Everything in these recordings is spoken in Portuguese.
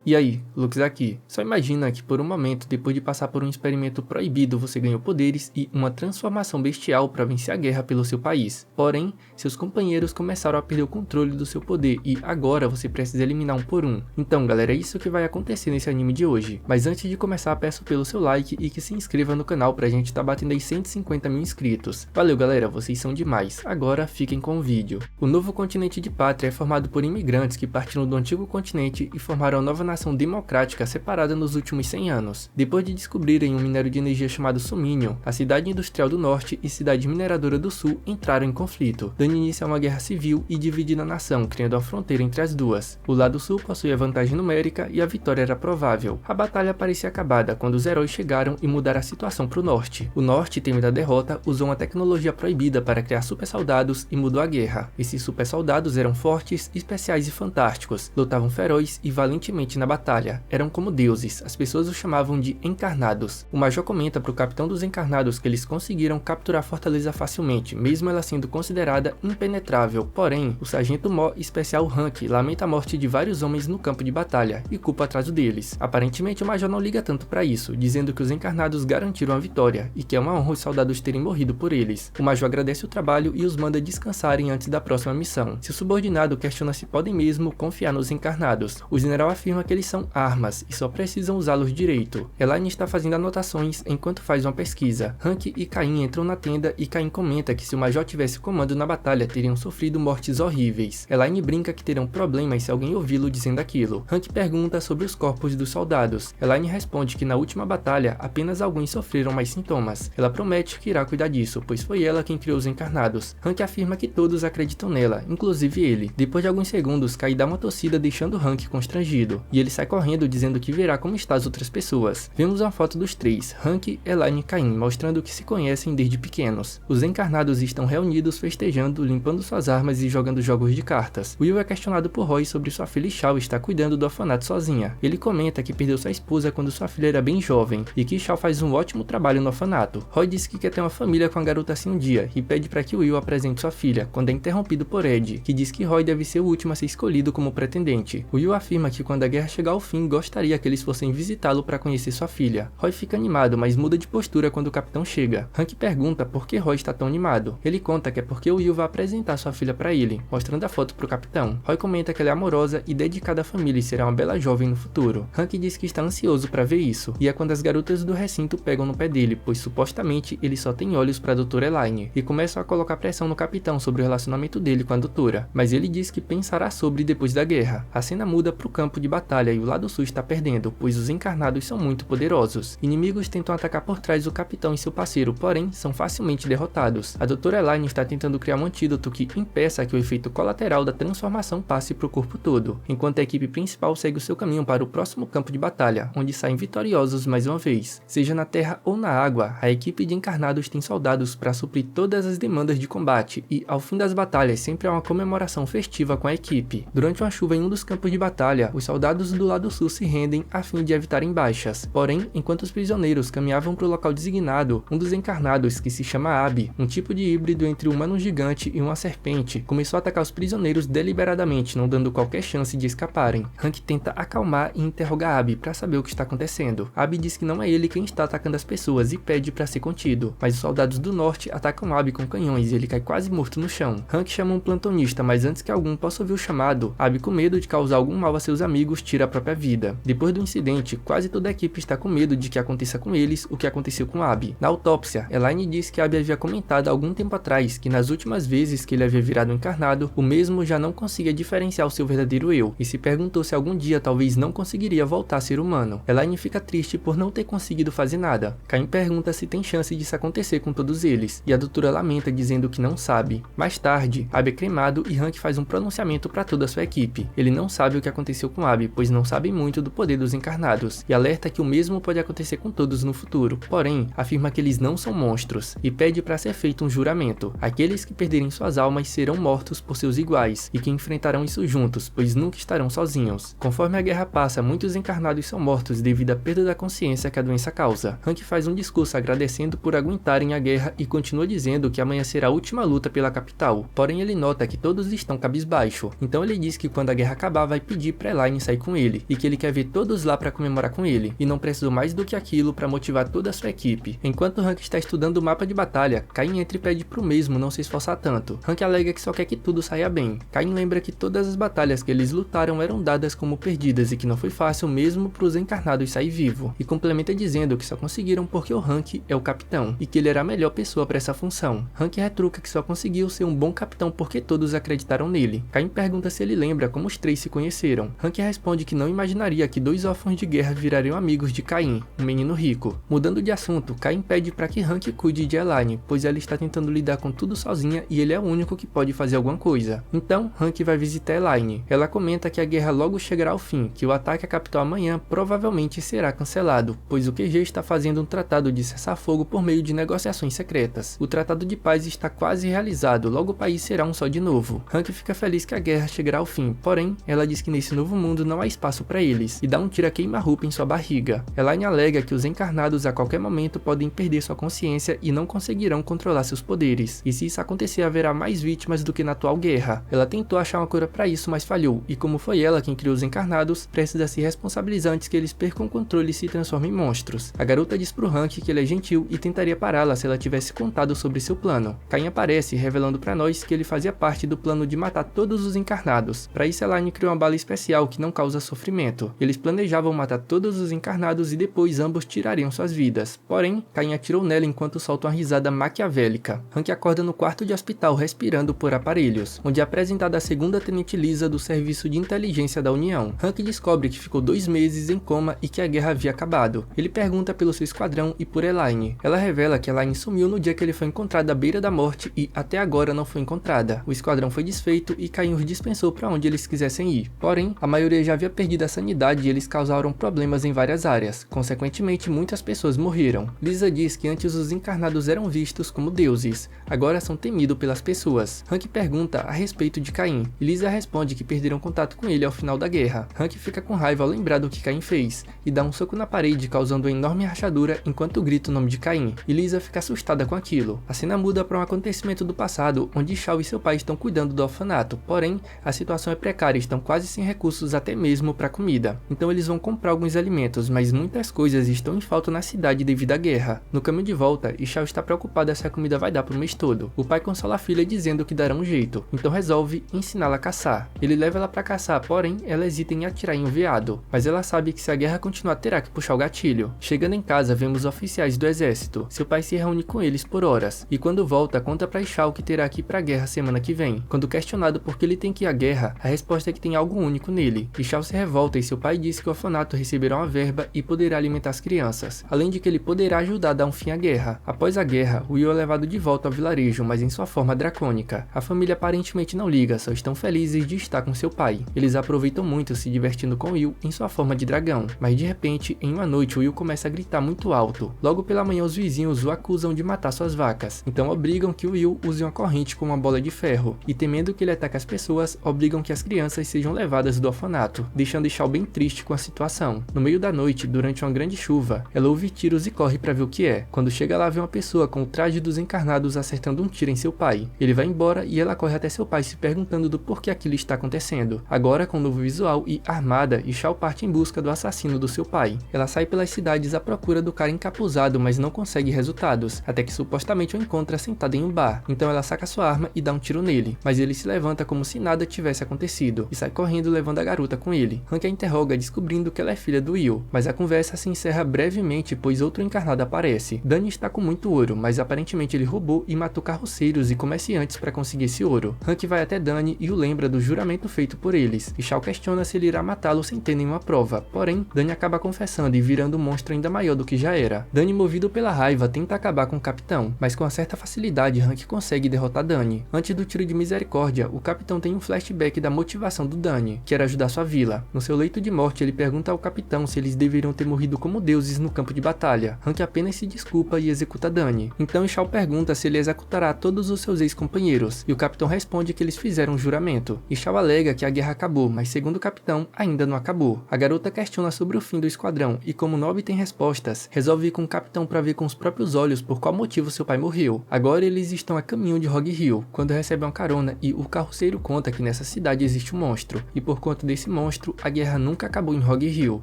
E aí, Lux aqui. Só imagina que por um momento, depois de passar por um experimento proibido, você ganhou poderes e uma transformação bestial para vencer a guerra pelo seu país. Porém, seus companheiros começaram a perder o controle do seu poder e agora você precisa eliminar um por um. Então galera, é isso que vai acontecer nesse anime de hoje. Mas antes de começar, peço pelo seu like e que se inscreva no canal pra gente tá batendo aí 150 mil inscritos. Valeu galera, vocês são demais. Agora fiquem com o vídeo. O novo continente de Pátria é formado por imigrantes que partiram do antigo continente e formaram a nova nação democrática separada nos últimos 100 anos. Depois de descobrirem um minério de energia chamado Suminion, a cidade industrial do norte e cidade mineradora do sul entraram em conflito, dando início a uma guerra civil e dividindo a nação, criando uma fronteira entre as duas. O lado sul possuía vantagem numérica e a vitória era provável. A batalha parecia acabada quando os heróis chegaram e mudaram a situação para o norte. O norte, temido a derrota, usou uma tecnologia proibida para criar super soldados e mudou a guerra. Esses super soldados eram fortes, especiais e fantásticos, lutavam feroz e valentemente na batalha. Eram como deuses, as pessoas os chamavam de encarnados. O Major comenta para o capitão dos encarnados que eles conseguiram capturar a fortaleza facilmente, mesmo ela sendo considerada impenetrável. Porém, o sargento Mó especial Hank lamenta a morte de vários homens no campo de batalha e culpa o atraso deles. Aparentemente o Major não liga tanto para isso, dizendo que os encarnados garantiram a vitória e que é uma honra os soldados terem morrido por eles. O Major agradece o trabalho e os manda descansarem antes da próxima missão. Seu subordinado questiona se podem mesmo confiar nos encarnados. O general afirma que eles são armas e só precisam usá-los direito. Elaine está fazendo anotações enquanto faz uma pesquisa. Hank e Caim entram na tenda e Caim comenta que se o Major tivesse comando na batalha teriam sofrido mortes horríveis. Elaine brinca que terão problemas se alguém ouvi-lo dizendo aquilo. Hank pergunta sobre os corpos dos soldados. Elaine responde que na última batalha apenas alguns sofreram mais sintomas. Ela promete que irá cuidar disso, pois foi ela quem criou os encarnados. Hank afirma que todos acreditam nela, inclusive ele. Depois de alguns segundos, Kai dá uma tossida deixando Hank constrangido, e ele sai correndo dizendo que verá como estão as outras pessoas. Vemos uma foto dos três, Hank, Elaine e Caim, mostrando que se conhecem desde pequenos. Os encarnados estão reunidos festejando, limpando suas armas e jogando jogos de cartas. Will é questionado por Roy sobre sua filha Shaw estar cuidando do orfanato sozinha. Ele comenta que perdeu sua esposa quando sua filha era bem jovem, e que Shaw faz um ótimo trabalho no orfanato. Roy diz que quer ter uma família com a garota assim um dia, e pede para que Will apresente sua filha, quando é interrompido por Ed, que diz que Roy deve ser o último a ser escolhido como pretendente. Will afirma que quando a guerra chegar ao fim, gostaria que eles fossem visitá-lo para conhecer sua filha. Roy fica animado, mas muda de postura quando o capitão chega. Hank pergunta por que Roy está tão animado. Ele conta que é porque Will vai apresentar sua filha para ele, mostrando a foto para o capitão. Roy comenta que ela é amorosa e dedicada à família e será uma bela jovem no futuro. Hank diz que está ansioso para ver isso, e é quando as garotas do recinto pegam no pé dele, pois supostamente ele só tem olhos para a doutora Elaine, e começam a colocar pressão no capitão sobre o relacionamento dele com a doutora, mas ele diz que pensará sobre depois da guerra. A cena muda para o campo de batalha e o lado sul está perdendo, pois os encarnados são muito poderosos. Inimigos tentam atacar por trás do capitão e seu parceiro, porém são facilmente derrotados. A doutora Elaine está tentando criar um antídoto que impeça que o efeito colateral da transformação passe para o corpo todo, enquanto a equipe principal segue o seu caminho para o próximo campo de batalha, onde saem vitoriosos mais uma vez. Seja na terra ou na água, a equipe de encarnados tem soldados para suprir todas as demandas de combate e, ao fim das batalhas, sempre há uma comemoração festiva com a equipe. Durante uma chuva em um dos campos de batalha, os soldados do lado sul se rendem a fim de evitarem baixas. Porém, enquanto os prisioneiros caminhavam para o local designado, um dos encarnados, que se chama Abby, um tipo de híbrido entre um humano gigante e uma serpente, começou a atacar os prisioneiros deliberadamente, não dando qualquer chance de escaparem. Hank tenta acalmar e interrogar Abby para saber o que está acontecendo. Abby diz que não é ele quem está atacando as pessoas e pede para ser contido, mas os soldados do norte atacam Abby com canhões e ele cai quase morto no chão. Hank chama um plantonista, mas antes que algum possa ouvir o chamado, Abby, com medo de causar algum mal a seus amigos, tira a própria vida. Depois do incidente, quase toda a equipe está com medo de que aconteça com eles o que aconteceu com Abby. Na autópsia, Elaine diz que Abby havia comentado há algum tempo atrás que nas últimas vezes que ele havia virado encarnado, o mesmo já não conseguia diferenciar o seu verdadeiro eu, e se perguntou se algum dia talvez não conseguiria voltar a ser humano. Elaine fica triste por não ter conseguido fazer nada. Caim pergunta se tem chance disso acontecer com todos eles, e a doutora lamenta dizendo que não sabe. Mais tarde, Abby é cremado e Hank faz um pronunciamento para toda a sua equipe. Ele não sabe o que aconteceu com Abby, pois não sabe muito do poder dos encarnados, e alerta que o mesmo pode acontecer com todos no futuro. Porém, afirma que eles não são monstros, e pede para ser feito um juramento. Aqueles que perderem suas almas serão mortos por seus iguais, e que enfrentarão isso juntos, pois nunca estarão sozinhos. Conforme a guerra passa, muitos encarnados são mortos devido à perda da consciência que a doença causa. Hank faz um discurso agradecendo por aguentarem a guerra e continua dizendo que amanhã será a última luta pela capital. Porém, ele nota que todos estão cabisbaixo, então ele diz que quando a guerra acabar vai pedir para Elaine sair com com ele, e que ele quer ver todos lá para comemorar com ele, e não precisou mais do que aquilo para motivar toda a sua equipe. Enquanto Hank está estudando o mapa de batalha, Cain entra e pede pro mesmo não se esforçar tanto. Hank alega que só quer que tudo saia bem. Cain lembra que todas as batalhas que eles lutaram eram dadas como perdidas e que não foi fácil mesmo pros encarnados sair vivo, e complementa dizendo que só conseguiram porque o Hank é o capitão, e que ele era a melhor pessoa para essa função. Hank retruca que só conseguiu ser um bom capitão porque todos acreditaram nele. Cain pergunta se ele lembra como os três se conheceram. Hank responde que não imaginaria que dois órfãos de guerra virariam amigos de Cain, um menino rico. Mudando de assunto, Cain pede para que Hank cuide de Elaine, pois ela está tentando lidar com tudo sozinha e ele é o único que pode fazer alguma coisa. Então, Hank vai visitar Elaine. Ela comenta que a guerra logo chegará ao fim, que o ataque à capital amanhã provavelmente será cancelado, pois o QG está fazendo um tratado de cessar-fogo por meio de negociações secretas. O tratado de paz está quase realizado, logo o país será um só de novo. Hank fica feliz que a guerra chegará ao fim, porém, ela diz que nesse novo mundo não há espaço para eles, e dá um tiro a queima-roupa em sua barriga. Elaine alega que os encarnados a qualquer momento podem perder sua consciência e não conseguirão controlar seus poderes, e se isso acontecer haverá mais vítimas do que na atual guerra. Ela tentou achar uma cura para isso, mas falhou, e como foi ela quem criou os encarnados, precisa se responsabilizar antes que eles percam o controle e se transformem em monstros. A garota diz pro Hank que ele é gentil e tentaria pará-la se ela tivesse contado sobre seu plano. Cain aparece, revelando para nós que ele fazia parte do plano de matar todos os encarnados. Para isso, Elaine criou uma bala especial que não causa sofrimento. Eles planejavam matar todos os encarnados e depois ambos tirariam suas vidas. Porém, Cain atirou nela enquanto solta uma risada maquiavélica. Hank acorda no quarto de hospital respirando por aparelhos, onde é apresentada a segunda tenente Lisa do Serviço de Inteligência da União. Hank descobre que ficou 2 meses em coma e que a guerra havia acabado. Ele pergunta pelo seu esquadrão e por Elaine. Ela revela que Elaine sumiu no dia que ele foi encontrado à beira da morte e até agora não foi encontrada. O esquadrão foi desfeito e Cain os dispensou para onde eles quisessem ir. Porém, a maioria já havia perdido a sanidade e eles causaram problemas em várias áreas. Consequentemente, muitas pessoas morreram. Lisa diz que antes os encarnados eram vistos como deuses, agora são temidos pelas pessoas. Hank pergunta a respeito de Cain, e Lisa responde que perderam contato com ele ao final da guerra. Hank fica com raiva ao lembrar do que Cain fez, e dá um soco na parede causando uma enorme rachadura enquanto grita o nome de Cain, e Lisa fica assustada com aquilo. A cena muda para um acontecimento do passado, onde Shaw e seu pai estão cuidando do orfanato, porém, a situação é precária e estão quase sem recursos até mesmo para comida. Então eles vão comprar alguns alimentos, mas muitas coisas estão em falta na cidade devido à guerra. No caminho de volta, Shaw está preocupada se a comida vai dar pro mês todo. O pai consola a filha dizendo que dará um jeito, então resolve ensiná-la a caçar. Ele leva ela para caçar, porém, ela hesita em atirar em um veado, mas ela sabe que se a guerra continuar terá que puxar o gatilho. Chegando em casa, vemos oficiais do exército. Seu pai se reúne com eles por horas, e quando volta, conta pra Shaw que terá que ir pra guerra semana que vem. Quando questionado por que ele tem que ir à guerra, a resposta é que tem algo único nele. Shaw se revolta e seu pai diz que o orfanato receberá uma verba e poderá alimentar as crianças, além de que ele poderá ajudar a dar um fim à guerra. Após a guerra, Will é levado de volta ao vilarejo, mas em sua forma dracônica. A família aparentemente não liga, só estão felizes de estar com seu pai. Eles aproveitam muito se divertindo com Will em sua forma de dragão, mas de repente, em uma noite, Will começa a gritar muito alto. Logo pela manhã, os vizinhos o acusam de matar suas vacas, então obrigam que Will use uma corrente com uma bola de ferro, e temendo que ele ataque as pessoas, obrigam que as crianças sejam levadas do orfanato, deixando Shaw bem triste com a situação. No meio da noite, durante uma grande chuva, ela ouve tiros e corre para ver o que é. Quando chega lá, vê uma pessoa com o traje dos encarnados acertando um tiro em seu pai. Ele vai embora e ela corre até seu pai se perguntando do porquê aquilo está acontecendo. Agora, com um novo visual e armada, Shaw parte em busca do assassino do seu pai. Ela sai pelas cidades à procura do cara encapuzado, mas não consegue resultados, até que supostamente o encontra sentado em um bar. Então ela saca sua arma e dá um tiro nele, mas ele se levanta como se nada tivesse acontecido, e sai correndo levando a garota com ele. Hank a interroga descobrindo que ela é filha do Will, mas a conversa se encerra brevemente pois outro encarnado aparece. Danny está com muito ouro, mas aparentemente ele roubou e matou carroceiros e comerciantes para conseguir esse ouro. Hank vai até Danny e o lembra do juramento feito por eles, e Shaw questiona se ele irá matá-lo sem ter nenhuma prova, porém, Danny acaba confessando e virando um monstro ainda maior do que já era. Danny, movido pela raiva, tenta acabar com o capitão, mas com uma certa facilidade Hank consegue derrotar Danny. Antes do tiro de misericórdia, o capitão tem um flashback da motivação do Danny, que era ajudar sua vila. No seu leito de morte, ele pergunta ao capitão se eles deveriam ter morrido como deuses no campo de batalha. Hank apenas se desculpa e executa Danny. Então Shaw pergunta se ele executará todos os seus ex-companheiros, e o capitão responde que eles fizeram um juramento. E Shaw alega que a guerra acabou, mas segundo o capitão, ainda não acabou. A garota questiona sobre o fim do esquadrão, e como não obtém respostas, resolve ir com o capitão para ver com os próprios olhos por qual motivo seu pai morreu. Agora eles estão a caminho de Rogue Hill, quando recebem uma carona e o carroceiro conta que nessa cidade existe um monstro, e por conta desse monstro, mostro, a guerra nunca acabou em Rock Hill.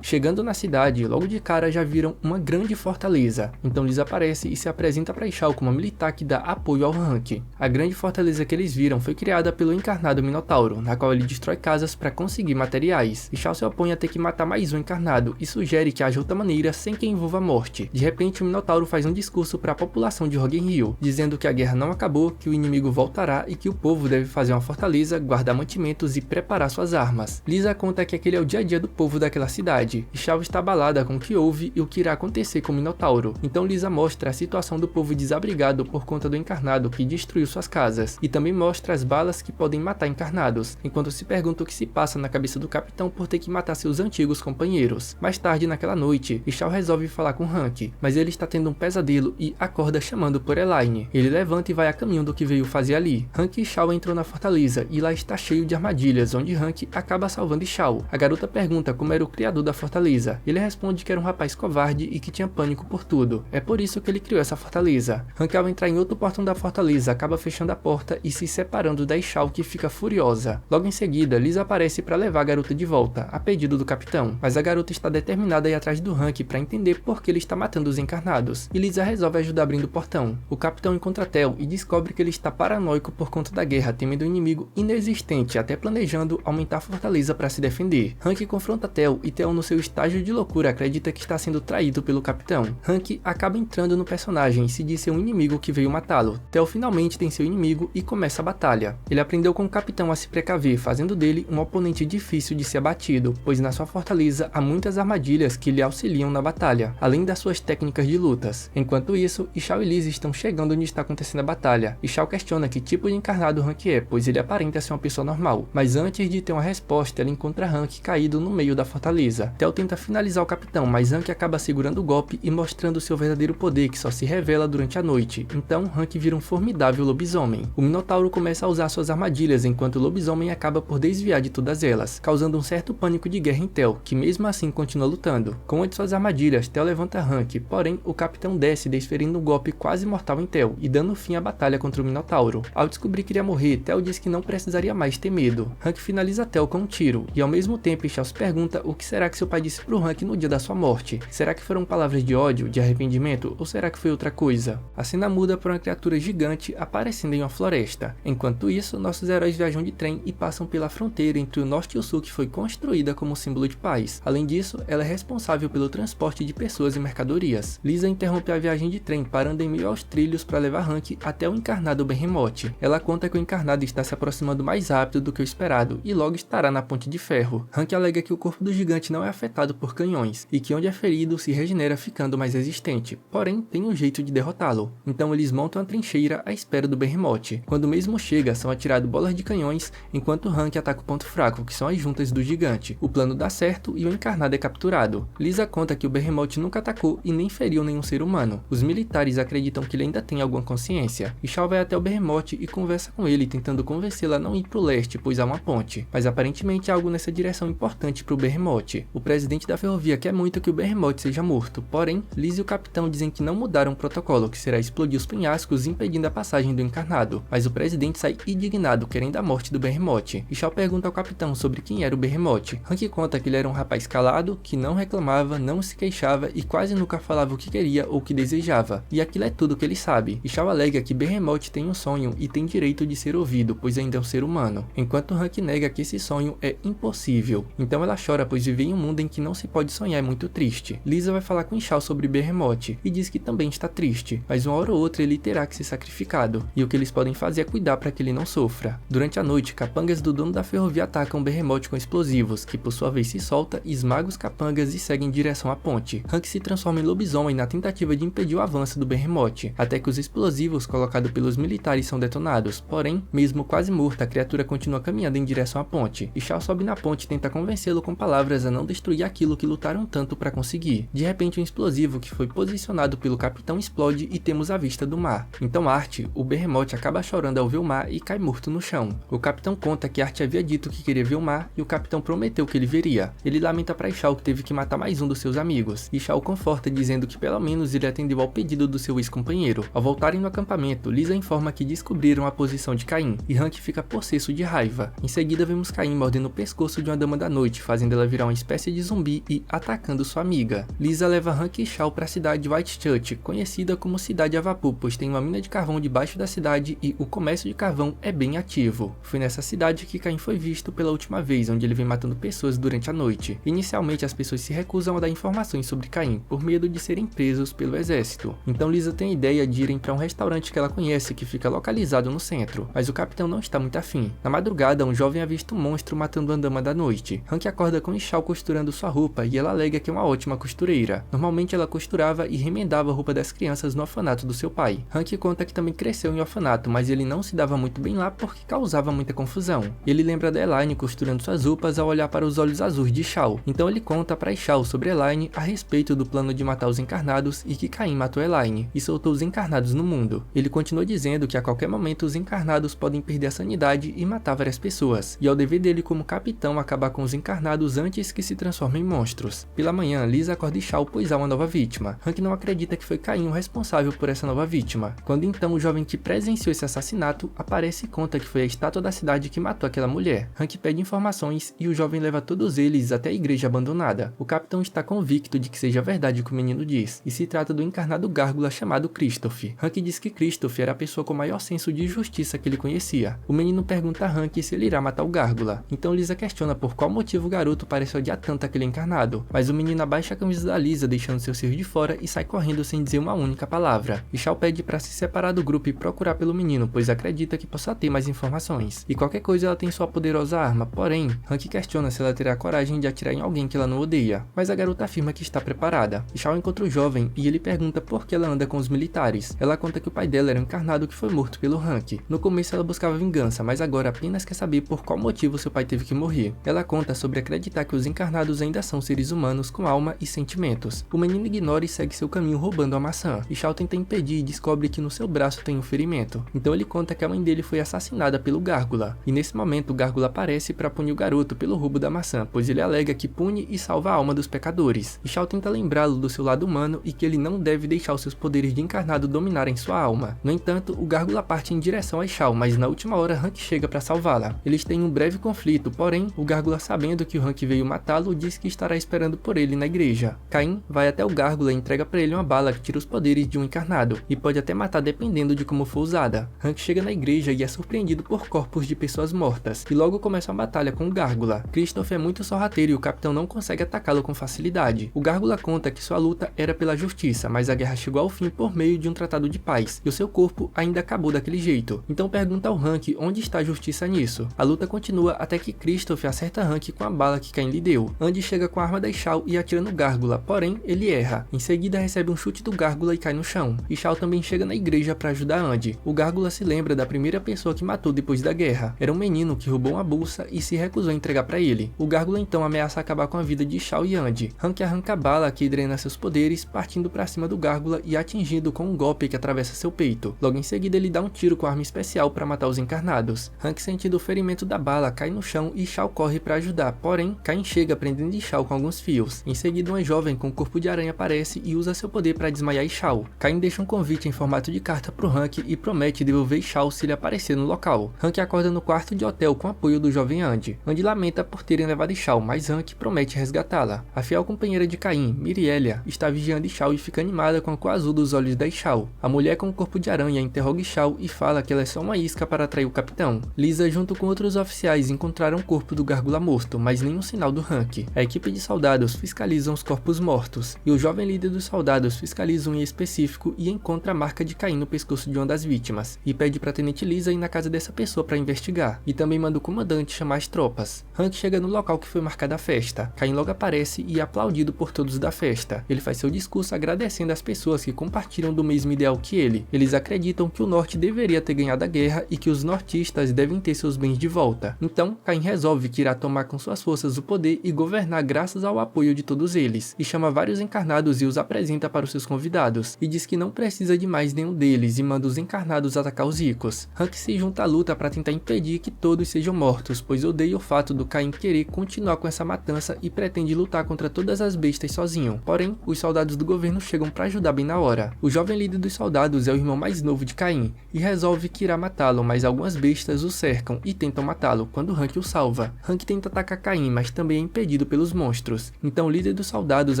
Chegando na cidade, logo de cara já viram uma grande fortaleza. Então Liz aparece e se apresenta para Ishao como uma militar que dá apoio ao Hank. A grande fortaleza que eles viram foi criada pelo encarnado Minotauro, na qual ele destrói casas para conseguir materiais. Ishao se opõe a ter que matar mais um encarnado e sugere que haja outra maneira sem que envolva a morte. De repente, o Minotauro faz um discurso para a população de Rock Hill, dizendo que a guerra não acabou, que o inimigo voltará e que o povo deve fazer uma fortaleza, guardar mantimentos e preparar suas armas. Lisa conta que aquele é o dia a dia do povo daquela cidade. Ishao está abalada com o que houve e o que irá acontecer com o Minotauro. Então Lisa mostra a situação do povo desabrigado por conta do encarnado que destruiu suas casas, e também mostra as balas que podem matar encarnados, enquanto se pergunta o que se passa na cabeça do capitão por ter que matar seus antigos companheiros. Mais tarde naquela noite, Ishao resolve falar com Hank, mas ele está tendo um pesadelo e acorda chamando por Elaine. Ele levanta e vai a caminho do que veio fazer ali. Hank e Ishao entram na fortaleza e lá está cheio de armadilhas, onde Hank acaba salvando Ishao. A garota pergunta como era o criador da fortaleza. Ele responde que era um rapaz covarde e que tinha pânico por tudo. É por isso que ele criou essa fortaleza. Hank, ao entrar em outro portão da fortaleza, acaba fechando a porta e se separando da Ishao, que fica furiosa. Logo em seguida, Liz aparece para levar a garota de volta, a pedido do capitão, mas a garota está determinada a ir atrás do Hank para entender por que ele está matando os encarnados, e Lisa resolve ajudar abrindo o portão. O capitão encontra Tel e descobre que ele está paranoico por conta da guerra, temendo um inimigo inexistente, até planejando aumentar a fortaleza para se defender. Hank confronta Tel e Tel, no seu estágio de loucura, acredita que está sendo traído pelo capitão. Hank acaba entrando no personagem e se diz ser um inimigo que veio matá-lo. Tel finalmente tem seu inimigo e começa a batalha. Ele aprendeu com o capitão a se precaver, fazendo dele um oponente difícil de ser abatido, pois na sua fortaleza há muitas armadilhas que lhe auxiliam na batalha, além das suas técnicas de lutas. Enquanto isso, Ishao e Liz estão chegando onde está acontecendo a batalha. Ishao questiona que tipo de encarnado Hank é, pois ele aparenta ser uma pessoa normal, mas antes de ter uma resposta, ela encontra Hank caído no meio da fortaleza. Tel tenta finalizar o capitão, mas Hank acaba segurando o golpe e mostrando seu verdadeiro poder, que só se revela durante a noite. Então Hank vira um formidável lobisomem. O Minotauro começa a usar suas armadilhas, enquanto o lobisomem acaba por desviar de todas elas, causando um certo pânico de guerra em Tel, que mesmo assim continua lutando. Com uma de suas armadilhas, Tel levanta Hank, porém o capitão desce, desferindo um golpe quase mortal em Tel e dando fim à batalha contra o Minotauro. Ao descobrir que iria morrer, Tel diz que não precisaria mais ter medo. Hank finaliza Tel com um tiro, e ao mesmo tempo Ishao se pergunta o que será que seu pai disse pro Hank no dia da sua morte. Será que foram palavras de ódio, de arrependimento, ou será que foi outra coisa? A cena muda para uma criatura gigante aparecendo em uma floresta. Enquanto isso, nossos heróis viajam de trem e passam pela fronteira entre o norte e o sul, que foi construída como símbolo de paz. Além disso, ela é responsável pelo transporte de pessoas e mercadorias. Lisa interrompe a viagem de trem, parando em meio aos trilhos para levar Hank até o encarnado Behemoth. Ela conta que o encarnado está se aproximando mais rápido do que o esperado e logo estará na ponte de ferro. Hank alega que o corpo do gigante não é afetado por canhões e que onde é ferido se regenera ficando mais resistente, porém tem um jeito de derrotá-lo. Então eles montam a trincheira à espera do Behemoth. Quando o mesmo chega, são atirados bolas de canhões, enquanto Hank ataca o ponto fraco, que são as juntas do gigante. O plano dá certo e o encarnado é capturado. Lisa conta que o Behemoth nunca atacou e nem feriu nenhum ser humano. Os militares acreditam que ele ainda tem alguma consciência. Ishao vai até o Behemoth e conversa com ele, tentando convencê-lo a não ir pro leste, pois há uma ponte. Mas aparentemente há algo nessa direção importante pro Behemoth. O presidente da ferrovia quer muito que o Behemoth seja morto, porém, Liz e o capitão dizem que não mudaram o protocolo, que será explodir os penhascos impedindo a passagem do encarnado. Mas o presidente sai indignado, querendo a morte do Behemoth. Ishao pergunta ao capitão sobre quem era o Behemoth. Hank conta que ele era um rapaz calado, que não reclamava, não se queixava e quase nunca falava o que queria ou o que desejava. E aquilo é tudo que ele sabe. Ishao alega que Behemoth tem um sonho e tem direito de ser ouvido, pois ainda é um ser humano. Enquanto Hank nega que esse sonho é impossível. Então ela chora, pois viver em um mundo em que não se pode sonhar é muito triste. Lisa vai falar com Ishao sobre Behemoth e diz que também está triste, mas uma hora ou outra ele terá que ser sacrificado, e o que eles podem fazer é cuidar para que ele não sofra. Durante a noite, capangas do dono da ferrovia atacam Behemoth com explosivos, que por sua vez se solta, esmaga os capangas e segue em direção à ponte. Hank se transforma em lobisomem na tentativa de impedir o avanço do Behemoth, até que os explosivos colocados pelos militares são detonados. Porém, mesmo quase morta, a criatura continua caminhando em direção à ponte. Ishao sobe na ponte e tenta convencê-lo com palavras a não destruir aquilo que lutaram tanto para conseguir. De repente, um explosivo que foi posicionado pelo capitão explode e temos a vista do mar. Então Art, o Behemoth, acaba chorando ao ver o mar e cai morto no chão. O capitão conta que Art havia dito que queria ver o mar e o capitão prometeu que ele veria. Ele lamenta para Ishao que teve que matar mais um dos seus amigos. Ishao conforta dizendo que pelo menos ele atendeu ao pedido do seu ex-companheiro. Ao voltarem no acampamento, Lisa informa que descobriram a posição de Caim e Hank fica possesso de raiva. Em seguida vemos Caim mordendo o pescoço de uma dama da noite, fazendo ela virar uma espécie de zumbi e atacando sua amiga. Lisa leva Hank e Shaw para a cidade de Whitechurch, conhecida como Cidade a Vapor, pois tem uma mina de carvão debaixo da cidade e o comércio de carvão é bem ativo. Foi nessa cidade que Caim foi visto pela última vez, onde ele vem matando pessoas durante a noite. Inicialmente as pessoas se recusam a dar informações sobre Caim, por medo de serem presos pelo exército. Então Lisa tem a ideia de irem para um restaurante que ela conhece, que fica localizado no centro, mas o capitão não está muito afim. Na madrugada, um jovem avista um monstro matando uma dama da noite. Hank acorda com Shaw costurando sua roupa e ela alega que é uma ótima costureira. Normalmente ela costurava e remendava a roupa das crianças no orfanato do seu pai. Hank conta que também cresceu em orfanato, mas ele não se dava muito bem lá porque causava muita confusão. Ele lembra da Elaine costurando suas roupas ao olhar para os olhos azuis de Shaw. Então ele conta para Shaw sobre Elaine a respeito do plano de matar os encarnados e que Caim matou Elaine e soltou os encarnados no mundo. Ele continua dizendo que a qualquer momento os encarnados podem perder a sanidade e matar várias pessoas, e é o dever dele como capitão acabar com os encarnados antes que se transformem em monstros. Pela manhã, Lisa acorda Shaw pois há uma nova vítima. Hank não acredita que foi Caim o responsável por essa nova vítima, quando então o jovem que presenciou esse assassinato aparece e conta que foi a estátua da cidade que matou aquela mulher. Hank pede informações e o jovem leva todos eles até a igreja abandonada. O capitão está convicto de que seja verdade o que o menino diz, e se trata do encarnado gárgula chamado Christoph. Hank diz que Christoph era a pessoa com o maior senso de justiça que ele conhecia. O menino pergunta a Hank se ele irá matar o gárgula, então Lisa questiona por qual motivo o garoto parece odiar tanto aquele encarnado, mas o menino abaixa a camisa da Lisa deixando seu ser de fora e sai correndo sem dizer uma única palavra. E Shaw pede para se separar do grupo e procurar pelo menino, pois acredita que possa ter mais informações. E qualquer coisa ela tem sua poderosa arma, porém, Hank questiona se ela terá coragem de atirar em alguém que ela não odeia, mas a garota afirma que está preparada. E Shaw encontra o jovem e ele pergunta por que ela anda com os militares. Ela conta que o pai dela era um encarnado que foi morto pelo Hank. No começo ela buscava vingança, mas agora apenas quer saber por qual motivo seu pai teve que morrer. Ela conta sobre acreditar que os encarnados ainda são seres humanos com alma e sentimentos. O menino ignora e segue seu caminho roubando a maçã, e Shaw tenta impedir e descobre que no seu braço tem um ferimento. Então ele conta que a mãe dele foi assassinada pelo gárgula, e nesse momento o gárgula aparece para punir o garoto pelo roubo da maçã, pois ele alega que pune e salva a alma dos pecadores. E Shaw tenta lembrá-lo do seu lado humano e que ele não deve deixar os seus poderes de encarnado dominarem sua alma. No entanto, o gárgula parte em direção a Shaw, mas na última hora Hank chega para salvá-la. Eles têm um breve conflito, porém, o gárgula, sabendo que o Hank veio matá-lo, diz que estará esperando por ele na igreja. Caim vai até o gárgula e entrega para ele uma bala que tira os poderes de um encarnado, e pode até matar dependendo de como for usada. Hank chega na igreja e é surpreendido por corpos de pessoas mortas, e logo começa uma batalha com o gárgula. Christoph é muito sorrateiro e o capitão não consegue atacá-lo com facilidade. O gárgula conta que sua luta era pela justiça, mas a guerra chegou ao fim por meio de um tratado de paz, e o seu corpo ainda acabou daquele jeito. Então pergunta ao Hank onde está a justiça nisso. A luta continua até que Christoph acerta Hank com a bala que Caim lhe deu. Andy chega com a arma da Shaw e atira no gárgula, porém ele erra. Em seguida recebe um chute do gárgula e cai no chão. E Shaw também chega na igreja para ajudar Andy. O gárgula se lembra da primeira pessoa que matou depois da guerra. Era um menino que roubou uma bolsa e se recusou a entregar para ele. O gárgula então ameaça acabar com a vida de Shaw e Andy. Hank arranca a bala que drena seus poderes, partindo para cima do gárgula e atingindo com um golpe que atravessa seu peito. Logo em seguida ele dá um tiro com a arma especial para matar os encarnados. Hank, sentindo o ferimento da bala, cai no chão e Shaw corre para ajudar, porém Caim chega prendendo Shaw com alguns fios. Em seguida uma jovem com corpo de aranha aparece e usa seu poder para desmaiar Shaw. Caim deixa um convite em formato de carta pro Hank e promete devolver Shaw se ele aparecer no local. Hank acorda no quarto de hotel com apoio do jovem Andy. Andy lamenta por terem levado Shaw, mas Hank promete resgatá-la. A fiel companheira de Caim, Mirielia, está vigiando Shaw e fica animada com a cor azul dos olhos da Shaw. A mulher com o corpo de aranha interroga Shaw e fala que ela é só uma isca para atrair o capitão. Lisa, junto com outros oficiais, encontraram o corpo do gárgula morto, mas nenhum sinal do Hank. A equipe de soldados fiscalizam os corpos mortos, e o jovem líder dos soldados fiscaliza um em específico e encontra a marca de Caim no pescoço de uma das vítimas, e pede para a tenente Lisa ir na casa dessa pessoa para investigar, e também manda o comandante chamar as tropas. Hank chega no local que foi marcada a festa. Caim logo aparece e é aplaudido por todos da festa. Ele faz seu discurso agradecendo as pessoas que compartilham do mesmo ideal que ele. Eles acreditam que o norte deveria ter ganhado a guerra e que os nortistas devem ter seus bens de volta. Então, Caim resolve que irá tomar com suas forças o poder e governar graças ao apoio de todos eles, e chama vários encarnados e os apresenta para os seus convidados, e diz que não precisa de mais nenhum deles e manda os encarnados atacar os ricos. Hank se junta à luta para tentar impedir que todos sejam mortos, pois odeia o fato do Caim querer continuar com essa matança e pretende lutar contra todas as bestas sozinho. Porém, os soldados do governo chegam para ajudar bem na hora. O jovem líder dos soldados é o irmão mais novo de Caim, e resolve que irá matá-lo, mas algumas bestas o cercam e tentam matá-lo, quando Hank o salva. Hank tenta atacar Caim, mas também é impedido pelos monstros. Então o líder dos soldados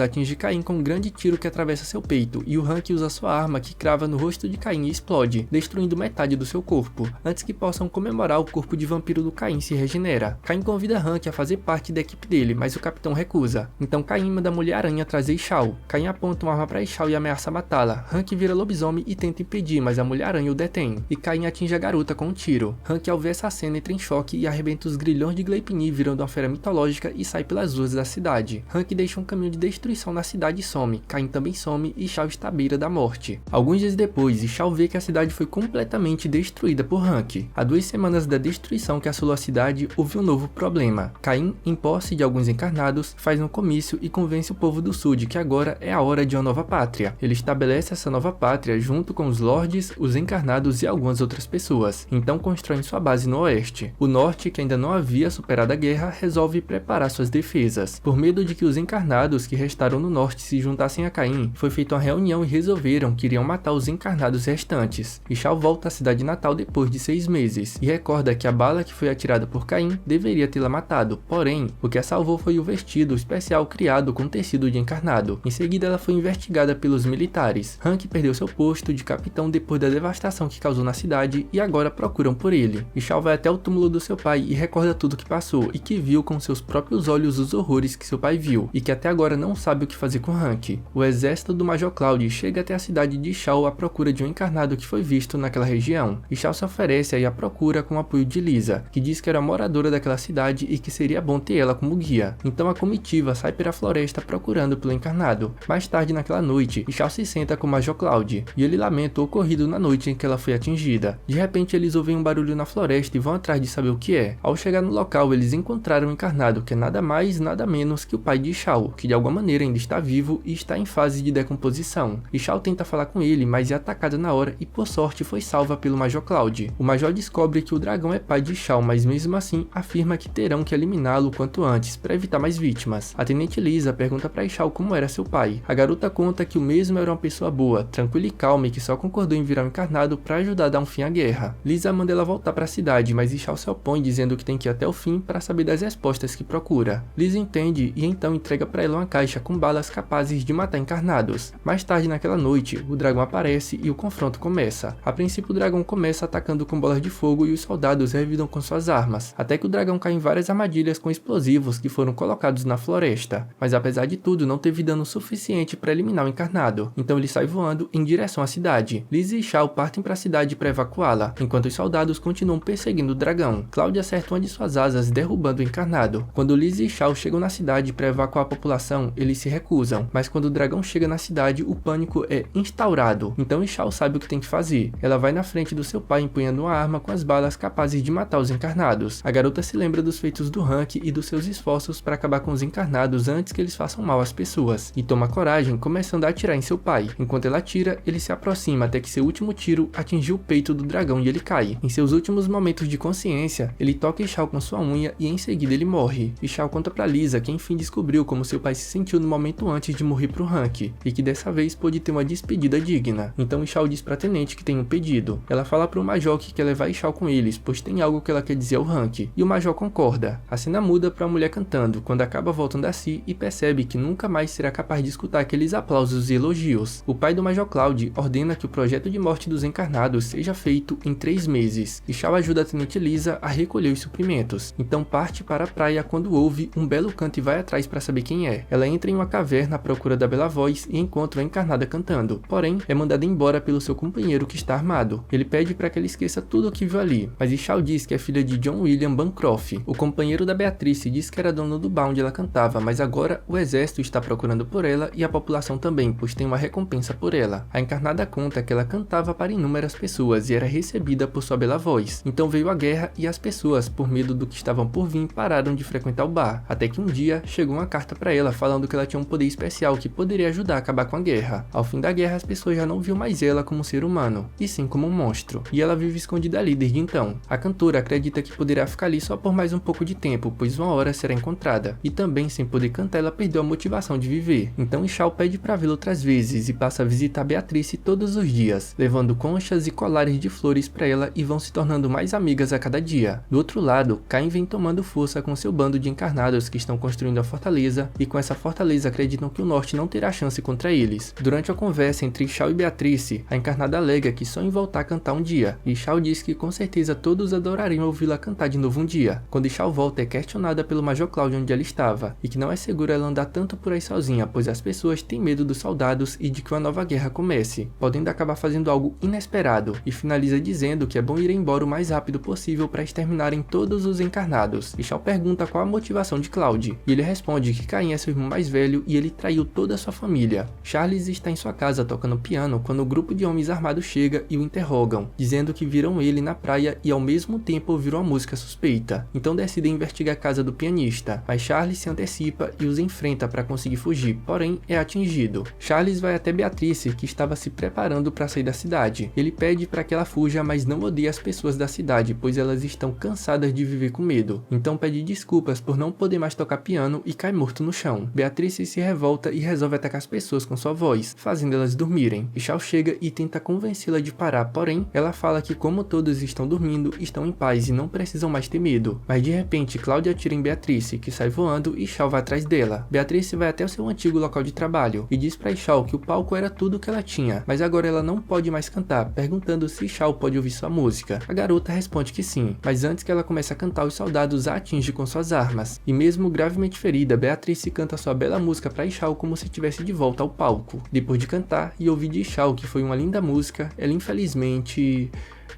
atinge Caim com um grande tiro que atravessa seu peito, e o Hank usa sua arma que crava no rosto de Caim e explode, destruindo metade do seu corpo. Antes que possam comemorar, o corpo de vampiro do Caim se regenera. Caim convida Hank a fazer parte da equipe dele, mas o capitão recusa. Então Caim manda a Mulher-Aranha trazer Ishao. Caim aponta uma arma para Ishao e ameaça matá-la. Hank vira lobisomem e tenta impedir, mas a Mulher-Aranha o detém, e Caim atinge a garota com um tiro. Hank, ao ver essa cena, entra em choque e arrebenta os grilhões de Gleipnir, virando uma fera mitológica e sai pelas ruas da cidade. Hank deixa um caminho de destruição na cidade e some. Caim também some e Ishao está à beira da morte. Alguns dias depois, Ishao vê que a cidade foi completamente destruída por Hank. Há 2 semanas da destruição que assolou a cidade, houve um novo problema. Caim, em posse de alguns encarnados, faz um comício e convence o povo do sul de que agora é a hora de uma nova pátria. Ele estabelece essa nova pátria junto com os lords, os encarnados e algumas outras pessoas. Então constroem sua base no oeste. O norte, que ainda não havia superado a guerra, resolve preparar suas defesas. Por medo de que os encarnados que restaram no norte se juntassem a Caim, foi feita uma reunião e resolveram que iriam matar os encarnados restantes. Ishao volta à cidade natal depois de 6 meses, e recorda que a bala que foi atirada por Caim deveria tê-la matado, porém, o que a salvou foi o vestido especial criado com tecido de encarnado. Em seguida, ela foi investigada pelos militares. Hank perdeu seu posto de capitão depois da devastação que causou na cidade e agora procuram por ele. Ishao vai até o túmulo do seu pai e recorda tudo que passou e que viu com seus próprios olhos os horrores que seu pai viu e que até agora não sabe o que fazer com Hank. O exército do Major Cloud chega até a cidade de Ishao à procura de um encarnado que foi visto naquela região. Ishao se oferece aí à procura com o apoio de Lisa, que diz que era moradora daquela cidade e que seria bom ter ela como guia. Então a comitiva sai pela floresta procurando pelo encarnado. Mais tarde naquela noite, Ishao se senta com o Major Cloud e ele lamenta o ocorrido na noite em que ela foi atingida. De repente eles ouvem um barulho na floresta e vão atrás de saber o que é. Ao chegar no local, eles encontraram um encarnado que é nada mais nada menos que o pai de Ishao, que de alguma maneira ainda está vivo e está em fase de decomposição. Ishao tenta falar com ele, mas é atacada na hora e por sorte foi salva pelo Major Cloud. O Major descobre que o dragão é pai de Ishao, mas mesmo assim afirma que terão que eliminá-lo o quanto antes para evitar mais vítimas. A Tenente Lisa pergunta para Ishao como era seu pai. A garota conta que o mesmo era uma pessoa boa, tranquila e calma e que só concordou em virar um encarnado para ajudar a dar um fim à guerra. Lisa manda ela voltar para a cidade, mas Ishao se opõe dizendo que tem que ir até o fim para saber das respostas que procura. Lisa entende e então entrega para ela uma caixa com balas capazes de matar encarnados. Mais tarde naquela noite, o dragão aparece e o confronto começa. A princípio o dragão começa atacando com bolas de fogo e os soldados revidam com suas armas, até que o dragão cai em várias armadilhas com explosivos que foram colocados na floresta. Mas apesar de tudo, não teve dano suficiente para eliminar o encarnado, então ele sai voando em direção à cidade. Lisa e Ishao partem para a cidade para evacuá-la, enquanto os soldados continuam perseguindo o dragão. Cloud acerta uma de suas asas, derrubando o encarnado. Quando Lisa e Ishao chegam na cidade para evacuar a população, eles se recusam, mas quando o dragão chega na cidade, o pânico é instaurado. Então Ishao sabe o que tem que fazer. Ela vai na frente do seu pai empunhando uma arma com as balas capazes de matar os encarnados. A garota se lembra dos feitos do Hank e dos seus esforços para acabar com os encarnados antes que eles façam mal às pessoas, e toma coragem, começando a atirar em seu pai. Enquanto ela atira, ele se aproxima até que seu último tiro atingiu o peito do dragão e ele cai. Em seus últimos momentos de consciência, ele toca Ishao com sua unha e em seguida ele morre. Ishao conta pra Lisa que enfim descobriu como seu pai se sentiu no momento antes de morrer pro Hank, e que dessa vez pôde ter uma despedida digna. Então Ishao diz pra Tenente que tem um pedido. Ela fala pro Major que quer levar Ishao com eles, pois tem algo que ela quer dizer ao Hank, e o Major concorda. A cena muda pra uma mulher cantando, quando acaba voltando a si e percebe que nunca mais será capaz de escutar aqueles aplausos e elogios. O pai do Major Cloud ordena que o projeto de morte dos encarnados seja feito em 3 meses. Ishao ajuda a Tenente Lisa a recolher os suprimentos, então parte para a praia quando ouve um belo canto e vai atrás para saber quem é. Ela entra em uma caverna à procura da bela voz e encontra a encarnada cantando, porém é mandada embora pelo seu companheiro que está armado. Ele pede para que ela esqueça tudo o que viu ali, mas Ishao diz que é filha de John William Bancroft. O companheiro da Beatrice diz que era dono do bar onde ela cantava, mas agora o exército está procurando por ela e a população também, pois tem uma recompensa por ela. A encarnada conta que ela cantava para inúmeras pessoas e era recebida por sua bela voz. Então veio a guerra e as pessoas, por medo do que estavam por vir, pararam de frequentar o bar, até que um dia chegou uma carta para ela falando que ela tinha um poder especial que poderia ajudar a acabar com a guerra. Ao fim da guerra, as pessoas já não viam mais ela como um ser humano, e sim como um monstro, e ela vive escondida ali desde então. A cantora acredita que poderá ficar ali só por mais um pouco de tempo, pois uma hora será encontrada, e também sem poder cantar ela perdeu a motivação de viver. Então Ishao pede para vê-la outras vezes e passa a visitar Beatrice todos os dias, levando conchas e colares de flores para ela e vão se tornando mais amigas a cada dia. Do outro lado, Caim vem tomando somando força com seu bando de encarnados que estão construindo a fortaleza, e com essa fortaleza acreditam que o Norte não terá chance contra eles. Durante a conversa entre Shaw e Beatrice, a encarnada alega que sonha em voltar a cantar um dia, e Shaw diz que com certeza todos adorariam ouvi-la cantar de novo um dia. Quando Shaw volta, é questionada pelo Major Cloud onde ela estava, e que não é seguro ela andar tanto por aí sozinha, pois as pessoas têm medo dos soldados e de que uma nova guerra comece, podendo acabar fazendo algo inesperado, e finaliza dizendo que é bom ir embora o mais rápido possível para exterminarem todos os encarnados. E Shaw pergunta qual a motivação de Cloud, e ele responde que Caim é seu irmão mais velho e ele traiu toda a sua família. Charles está em sua casa tocando piano quando o grupo de homens armados chega e o interrogam, dizendo que viram ele na praia e ao mesmo tempo ouviram uma música suspeita. Então decidem investigar a casa do pianista, mas Charles se antecipa e os enfrenta para conseguir fugir, porém é atingido. Charles vai até Beatrice, que estava se preparando para sair da cidade. Ele pede para que ela fuja, mas não odeia as pessoas da cidade, pois elas estão cansadas de viver com medo. Então pede desculpas por não poder mais tocar piano e cai morto no chão. Beatrice se revolta e resolve atacar as pessoas com sua voz, fazendo elas dormirem. E Shaw chega e tenta convencê-la de parar, porém ela fala que como todos estão dormindo, estão em paz e não precisam mais ter medo. Mas de repente Cláudia atira em Beatrice, que sai voando, e Shaw vai atrás dela. Beatrice vai até o seu antigo local de trabalho e diz para Shaw que o palco era tudo que ela tinha, mas agora ela não pode mais cantar, perguntando se Shaw pode ouvir sua música. A garota responde que sim, mas antes que ela comece a cantar, os soldados a atingem com suas armas. E mesmo gravemente ferida, Beatrice canta sua bela música para Shaw como se estivesse de volta ao palco. Depois de cantar e ouvir de Shaw que foi uma linda música, ela infelizmente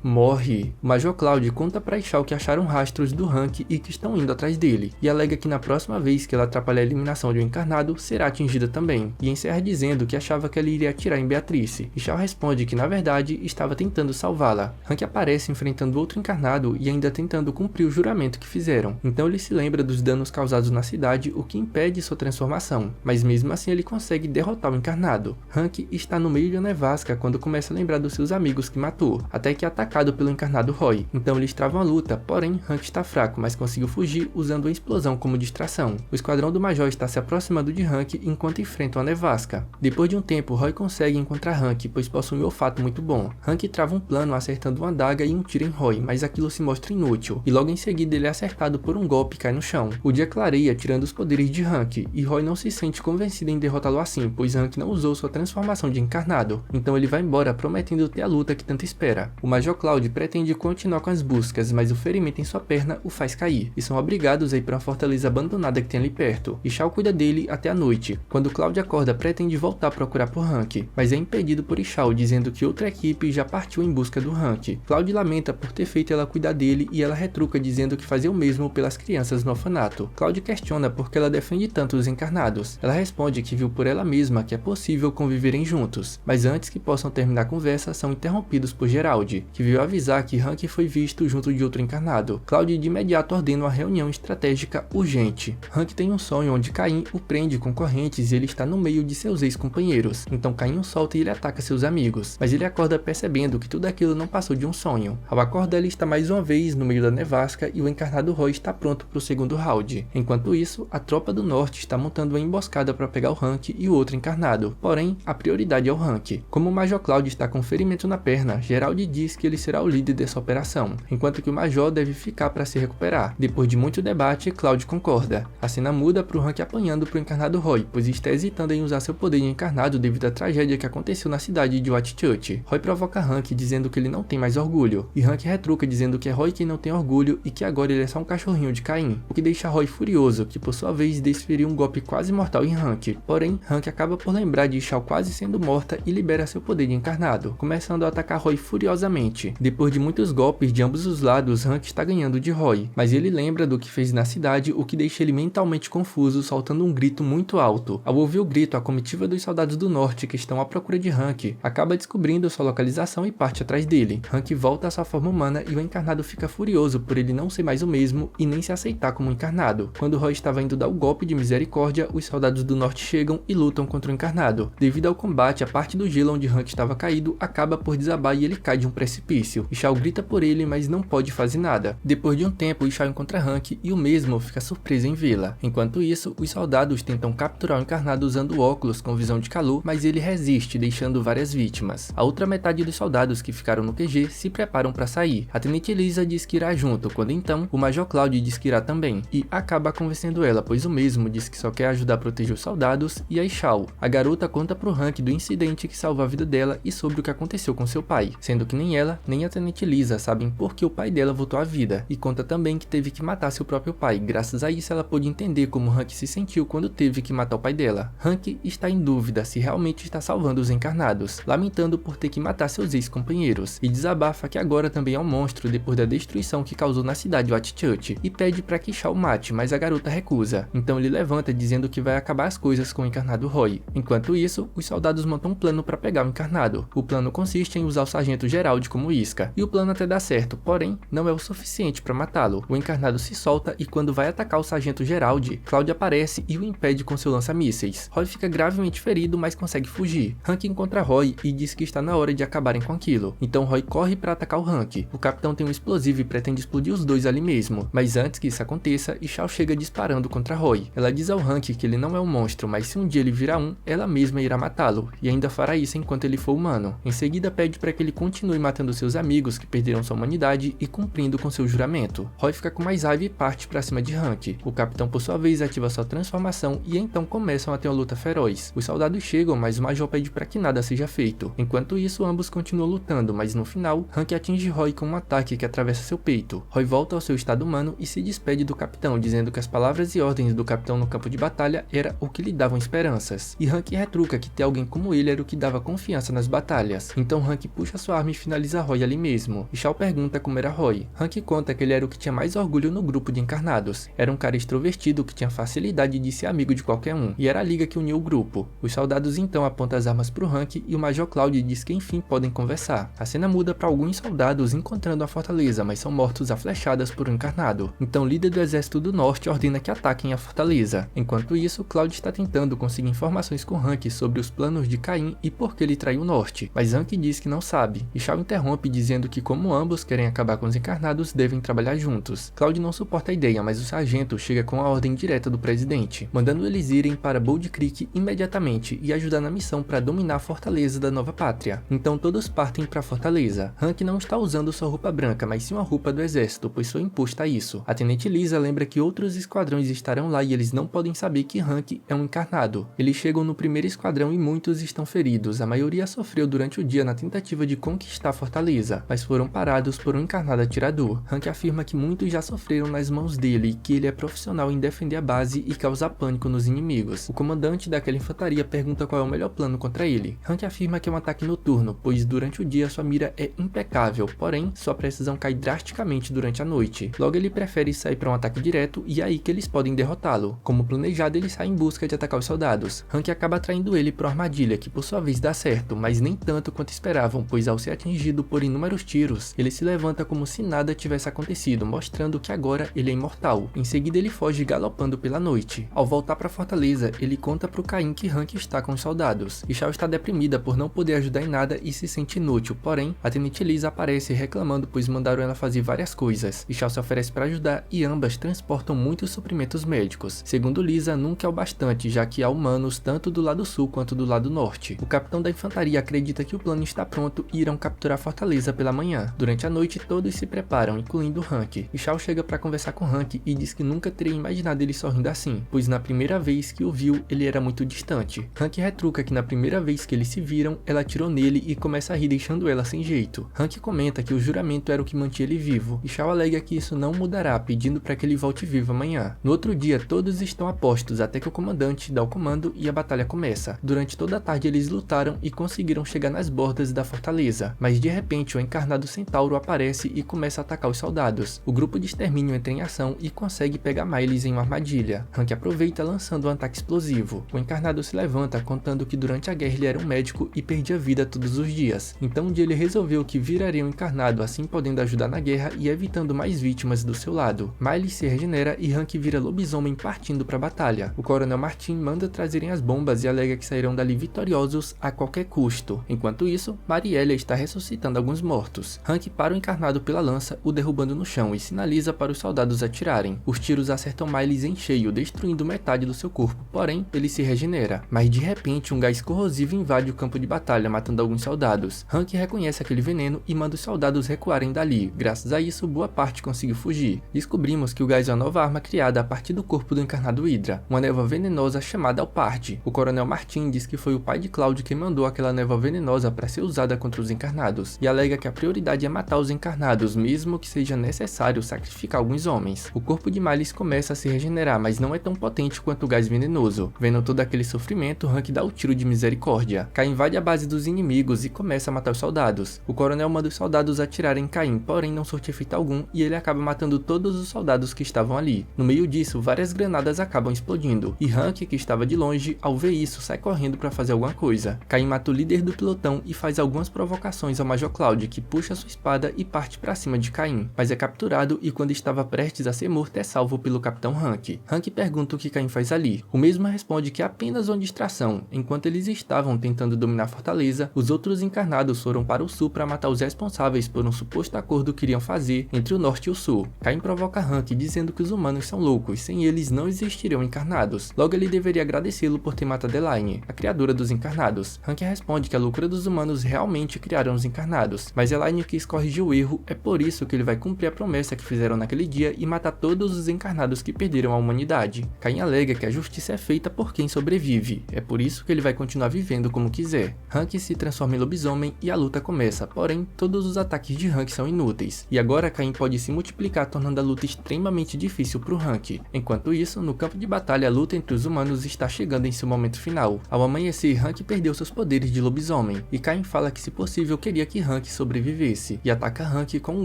morre. O Major Cloud conta pra Shaw que acharam rastros do Hank e que estão indo atrás dele, e alega que na próxima vez que ela atrapalhar a eliminação de um encarnado, será atingida também, e encerra dizendo que achava que ela iria atirar em Beatrice, e Shaw responde que na verdade estava tentando salvá-la. Hank aparece enfrentando outro encarnado e ainda tentando cumprir o juramento que fizeram, então ele se lembra dos danos causados na cidade, o que impede sua transformação, mas mesmo assim ele consegue derrotar o encarnado. Hank está no meio de uma nevasca quando começa a lembrar dos seus amigos que matou, até que atacado pelo encarnado Roy. Então eles travam a luta, porém Hank está fraco, mas conseguiu fugir usando a explosão como distração. O esquadrão do Major está se aproximando de Hank enquanto enfrentam a nevasca. Depois de um tempo, Roy consegue encontrar Hank, pois possui um olfato muito bom. Hank trava um plano acertando uma adaga e um tiro em Roy, mas aquilo se mostra inútil, e logo em seguida ele é acertado por um golpe e cai no chão. O dia clareia tirando os poderes de Hank, e Roy não se sente convencido em derrotá-lo assim, pois Hank não usou sua transformação de encarnado. Então ele vai embora prometendo ter a luta que tanto espera. O Major Cloud pretende continuar com as buscas, mas o ferimento em sua perna o faz cair, e são obrigados a ir para uma fortaleza abandonada que tem ali perto, e Shaw cuida dele até a noite. Quando Cloud acorda, pretende voltar a procurar por Hank, mas é impedido por Shaw, dizendo que outra equipe já partiu em busca do Hank. Cloud lamenta por ter feito ela cuidar dele e ela retruca dizendo que fazia o mesmo pelas crianças no orfanato. Cloud questiona por que ela defende tanto os encarnados. Ela responde que viu por ela mesma que é possível conviverem juntos, mas antes que possam terminar a conversa, são interrompidos por Gerald, que veio avisar que Hank foi visto junto de outro encarnado. Cloud de imediato ordena uma reunião estratégica urgente. Hank tem um sonho onde Caim o prende com correntes e ele está no meio de seus ex-companheiros. Então Caim o solta e ele ataca seus amigos, mas ele acorda percebendo que tudo aquilo não passou de um sonho. Ao acordar, ele está mais uma vez no meio da nevasca e o encarnado Roy está pronto para o segundo round. Enquanto isso, a tropa do norte está montando uma emboscada para pegar o Hank e o outro encarnado, porém a prioridade é o Hank. Como o Major Cloud está com ferimento na perna, Gerald diz que ele será o líder dessa operação, enquanto que o Major deve ficar para se recuperar. Depois de muito debate, Cloud concorda. A cena muda para o Hank apanhando para o encarnado Roy, pois está hesitando em usar seu poder de encarnado devido à tragédia que aconteceu na cidade de Whitechurch. Roy provoca Hank dizendo que ele não tem mais orgulho, e Hank retruca dizendo que é Roy quem não tem orgulho e que agora ele é só um cachorrinho de Caim, o que deixa Roy furioso, que por sua vez desferiu um golpe quase mortal em Hank. Porém, Hank acaba por lembrar de Shaw quase sendo morta e libera seu poder de encarnado, começando a atacar Roy furiosamente. Depois de muitos golpes de ambos os lados, Hank está ganhando de Roy, mas ele lembra do que fez na cidade, o que deixa ele mentalmente confuso, soltando um grito muito alto. Ao ouvir o grito, a comitiva dos soldados do norte que estão à procura de Hank acaba descobrindo sua localização e parte atrás dele. Hank volta à sua forma humana e o encarnado fica furioso por ele não ser mais o mesmo e nem se aceitar como encarnado. Quando Roy estava indo dar o golpe de misericórdia, os soldados do norte chegam e lutam contra o encarnado. Devido ao combate, a parte do gelo onde Hank estava caído acaba por desabar e ele cai de um precipício. precipício. Ishao grita por ele, mas não pode fazer nada. Depois de um tempo, Ishao encontra Hank e o mesmo fica surpreso em vê-la. Enquanto isso, os soldados tentam capturar o encarnado usando óculos com visão de calor, mas ele resiste, deixando várias vítimas. A outra metade dos soldados que ficaram no QG se preparam para sair. A Tenente Lisa diz que irá junto, quando então o Major Cloud diz que irá também, e acaba convencendo ela, pois o mesmo diz que só quer ajudar a proteger os soldados e a Ishao. A garota conta pro Hank do incidente que salvou a vida dela e sobre o que aconteceu com seu pai, sendo que nem ela, nem a Tenente Lisa sabem por que o pai dela voltou à vida, e conta também que teve que matar seu próprio pai. Graças a isso ela pôde entender como Hank se sentiu quando teve que matar o pai dela. Hank está em dúvida se realmente está salvando os encarnados, lamentando por ter que matar seus ex-companheiros, e desabafa que agora também é um monstro depois da destruição que causou na cidade Whitechurch, e pede para que Ishao mate, mas a garota recusa. Então ele levanta dizendo que vai acabar as coisas com o encarnado Roy. Enquanto isso, os soldados montam um plano para pegar o encarnado. O plano consiste em usar o sargento Gerald como isca, e o plano até dá certo, porém não é o suficiente para matá-lo. O encarnado se solta e quando vai atacar o sargento Gerald, Cloud aparece e o impede com seu lança-mísseis. Roy fica gravemente ferido, mas consegue fugir. Hank encontra Roy e diz que está na hora de acabarem com aquilo. Então Roy corre para atacar o Hank. O capitão tem um explosivo e pretende explodir os dois ali mesmo, mas antes que isso aconteça, Ishao chega disparando contra Roy. Ela diz ao Hank que ele não é um monstro, mas se um dia ele virar um, ela mesma irá matá-lo, e ainda fará isso enquanto ele for humano. Em seguida pede para que ele continue matando seus amigos que perderam sua humanidade e cumprindo com seu juramento. Roy fica com mais raiva e parte para cima de Hank. O capitão por sua vez ativa sua transformação e então começam a ter uma luta feroz. Os soldados chegam, mas o Major pede para que nada seja feito. Enquanto isso, ambos continuam lutando, mas no final, Hank atinge Roy com um ataque que atravessa seu peito. Roy volta ao seu estado humano e se despede do capitão, dizendo que as palavras e ordens do capitão no campo de batalha era o que lhe davam esperanças. E Hank retruca que ter alguém como ele era o que dava confiança nas batalhas. Então Hank puxa sua arma e finaliza Roy ali mesmo. Ishao pergunta como era Roy. Hank conta que ele era o que tinha mais orgulho no grupo de encarnados. Era um cara extrovertido que tinha facilidade de ser amigo de qualquer um, e era a liga que unia o grupo. Os soldados então apontam as armas pro Hank e o Major Cloud diz que enfim podem conversar. A cena muda para alguns soldados encontrando a fortaleza, mas são mortos a flechadas por um encarnado. Então o líder do exército do norte ordena que ataquem a fortaleza. Enquanto isso, Cloud está tentando conseguir informações com Hank sobre os planos de Caim e por que ele traiu o norte, mas Hank diz que não sabe. Ishao interrompe dizendo que como ambos querem acabar com os encarnados, devem trabalhar juntos. Cloud não suporta a ideia, mas o sargento chega com a ordem direta do presidente, mandando eles irem para Bold Creek imediatamente e ajudar na missão para dominar a fortaleza da nova pátria. Então todos partem para a fortaleza. Hank não está usando sua roupa branca, mas sim uma roupa do exército, pois foi imposta a isso. A Tenente Lisa lembra que outros esquadrões estarão lá e eles não podem saber que Hank é um encarnado. Eles chegam no primeiro esquadrão e muitos estão feridos. A maioria sofreu durante o dia na tentativa de conquistar a fortaleza, mas foram parados por um encarnado atirador. Hank afirma que muitos já sofreram nas mãos dele e que ele é profissional em defender a base e causar pânico nos inimigos. O comandante daquela infantaria pergunta qual é o melhor plano contra ele. Hank afirma que é um ataque noturno, pois durante o dia sua mira é impecável, porém sua precisão cai drasticamente durante a noite. Logo ele prefere sair para um ataque direto e é aí que eles podem derrotá-lo. Como planejado, ele sai em busca de atacar os soldados. Hank acaba atraindo ele para uma armadilha que por sua vez dá certo, mas nem tanto quanto esperavam, pois ao ser atingido por inúmeros tiros, ele se levanta como se nada tivesse acontecido, mostrando que agora ele é imortal. Em seguida ele foge galopando pela noite. Ao voltar para a fortaleza, ele conta pro Caim que Hank está com os soldados. Ishao está deprimida por não poder ajudar em nada e se sente inútil, porém, a Tenente Lisa aparece reclamando pois mandaram ela fazer várias coisas. Ishao se oferece para ajudar e ambas transportam muitos suprimentos médicos. Segundo Lisa, nunca é o bastante, já que há humanos tanto do lado sul quanto do lado norte. O capitão da infantaria acredita que o plano está pronto e irão capturar a fortaleza pela manhã. Durante a noite, todos se preparam, incluindo Hank. Ishao chega para conversar com Hank e diz que nunca teria imaginado ele sorrindo assim, pois na primeira vez que o viu, ele era muito distante. Hank retruca que na primeira vez que eles se viram, ela atirou nele e começa a rir deixando ela sem jeito. Hank comenta que o juramento era o que mantinha ele vivo. Ishao alega que isso não mudará, pedindo para que ele volte vivo amanhã. No outro dia, todos estão a postos até que o comandante dá o comando e a batalha começa. Durante toda a tarde eles lutaram e conseguiram chegar nas bordas da fortaleza, mas de repente o encarnado centauro aparece e começa a atacar os soldados. O grupo de extermínio entra em ação e consegue pegar Miles em uma armadilha. Hank aproveita lançando um ataque explosivo. O encarnado se levanta contando que durante a guerra ele era um médico e perdia vida todos os dias. Então um dia ele resolveu que viraria um encarnado, assim podendo ajudar na guerra e evitando mais vítimas do seu lado. Miles se regenera e Hank vira lobisomem partindo para a batalha. O coronel Martin manda trazerem as bombas e alega que sairão dali vitoriosos a qualquer custo. Enquanto isso, Marielle está ressuscitando deixando alguns mortos. Hank para o encarnado pela lança, o derrubando no chão e sinaliza para os soldados atirarem. Os tiros acertam Miles em cheio, destruindo metade do seu corpo, porém, ele se regenera. Mas de repente, um gás corrosivo invade o campo de batalha, matando alguns soldados. Hank reconhece aquele veneno e manda os soldados recuarem dali. Graças a isso, boa parte conseguiu fugir. Descobrimos que o gás é uma nova arma criada a partir do corpo do encarnado Hydra, uma névoa venenosa chamada Alpard. O Coronel Martin diz que foi o pai de Cloud quem mandou aquela névoa venenosa para ser usada contra os encarnados, e alega que a prioridade é matar os encarnados, mesmo que seja necessário sacrificar alguns homens. O corpo de Miles começa a se regenerar, mas não é tão potente quanto o gás venenoso. Vendo todo aquele sofrimento, Hank dá o tiro de misericórdia. Caim invade a base dos inimigos e começa a matar os soldados. O coronel manda os soldados atirarem em Caim, porém não surte efeito algum e ele acaba matando todos os soldados que estavam ali. No meio disso, várias granadas acabam explodindo, e Hank, que estava de longe, ao ver isso, sai correndo para fazer alguma coisa. Caim mata o líder do pelotão e faz algumas provocações ao Major Cloud, que puxa sua espada e parte para cima de Caim, mas é capturado e quando estava prestes a ser morto é salvo pelo Capitão Hank. Hank pergunta o que Caim faz ali. O mesmo responde que é apenas uma distração. Enquanto eles estavam tentando dominar a fortaleza, os outros encarnados foram para o sul para matar os responsáveis por um suposto acordo que iriam fazer entre o norte e o sul. Caim provoca Hank dizendo que os humanos são loucos, sem eles não existiriam encarnados. Logo ele deveria agradecê-lo por ter matado Elaine, a criadora dos encarnados. Hank responde que a loucura dos humanos realmente criaram os encarnados, mas Elaine quis corrigir o erro, é por isso que ele vai cumprir a promessa que fizeram naquele dia e matar todos os encarnados que perderam a humanidade. Caim alega que a justiça é feita por quem sobrevive, é por isso que ele vai continuar vivendo como quiser. Hank se transforma em lobisomem e a luta começa, porém todos os ataques de Hank são inúteis, e agora Caim pode se multiplicar tornando a luta extremamente difícil para o Hank. Enquanto isso, no campo de batalha a luta entre os humanos está chegando em seu momento final. Ao amanhecer, Hank perdeu seus poderes de lobisomem, e Caim fala que se possível queria que Hank sobrevivesse, e ataca Hank com um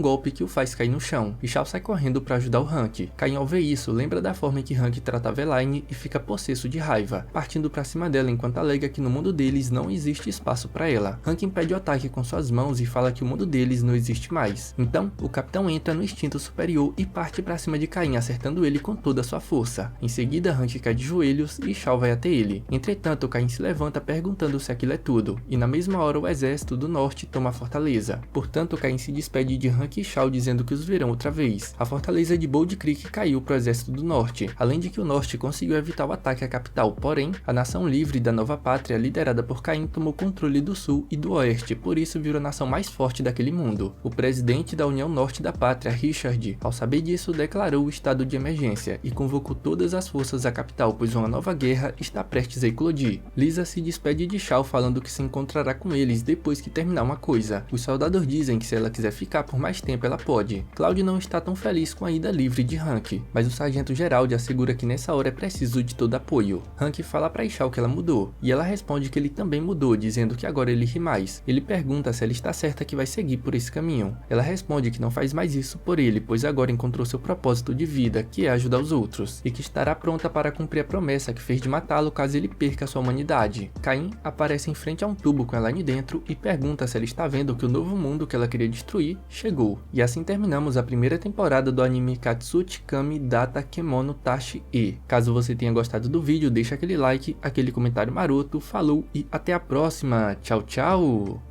golpe que o faz cair no chão, e Shaw sai correndo para ajudar o Hank. Caim ao ver isso, lembra da forma em que Hank tratava Elaine e fica possesso de raiva, partindo para cima dela enquanto alega que no mundo deles não existe espaço para ela. Hank impede o ataque com suas mãos e fala que o mundo deles não existe mais. Então, o capitão entra no instinto superior e parte para cima de Caim, acertando ele com toda a sua força. Em seguida, Hank cai de joelhos e Shaw vai até ele. Entretanto, Caim se levanta perguntando se aquilo é tudo, e na mesma hora o exército do norte toma a fortaleza. Portanto, Caim se despede de Hank e Shaw dizendo que os verão outra vez. A fortaleza de Bold Creek caiu para o exército do norte, além de que o norte conseguiu evitar o ataque à capital, porém, a nação livre da nova pátria liderada por Caim tomou controle do sul e do oeste, por isso virou a nação mais forte daquele mundo. O presidente da União Norte da Pátria, Richard, ao saber disso, declarou o estado de emergência e convocou todas as forças à capital, pois uma nova guerra está prestes a eclodir. Lisa se despede de Shaw falando que se encontrará com eles depois que terminar uma coisa. Os soldados dizem que se ela quiser ficar por mais tempo ela pode. Cloud não está tão feliz com a ida livre de Hank, mas o sargento Gerald assegura que nessa hora é preciso de todo apoio. Hank fala para Shaw que ela mudou, e ela responde que ele também mudou, dizendo que agora ele ri mais. Ele pergunta se ela está certa que vai seguir por esse caminho. Ela responde que não faz mais isso por ele, pois agora encontrou seu propósito de vida, que é ajudar os outros, e que estará pronta para cumprir a promessa que fez de matá-lo caso ele perca sua humanidade. Caim aparece em frente a um tubo com Elaine dentro e pergunta se ela está vendo que o novo mundo que ela queria destruir chegou. E assim terminamos a primeira temporada do anime Katsuchi Kami Data Kemono Tashi E. Caso você tenha gostado do vídeo, deixa aquele like, aquele comentário maroto, falou e até a próxima. Tchau, tchau!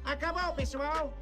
Acabou, pessoal!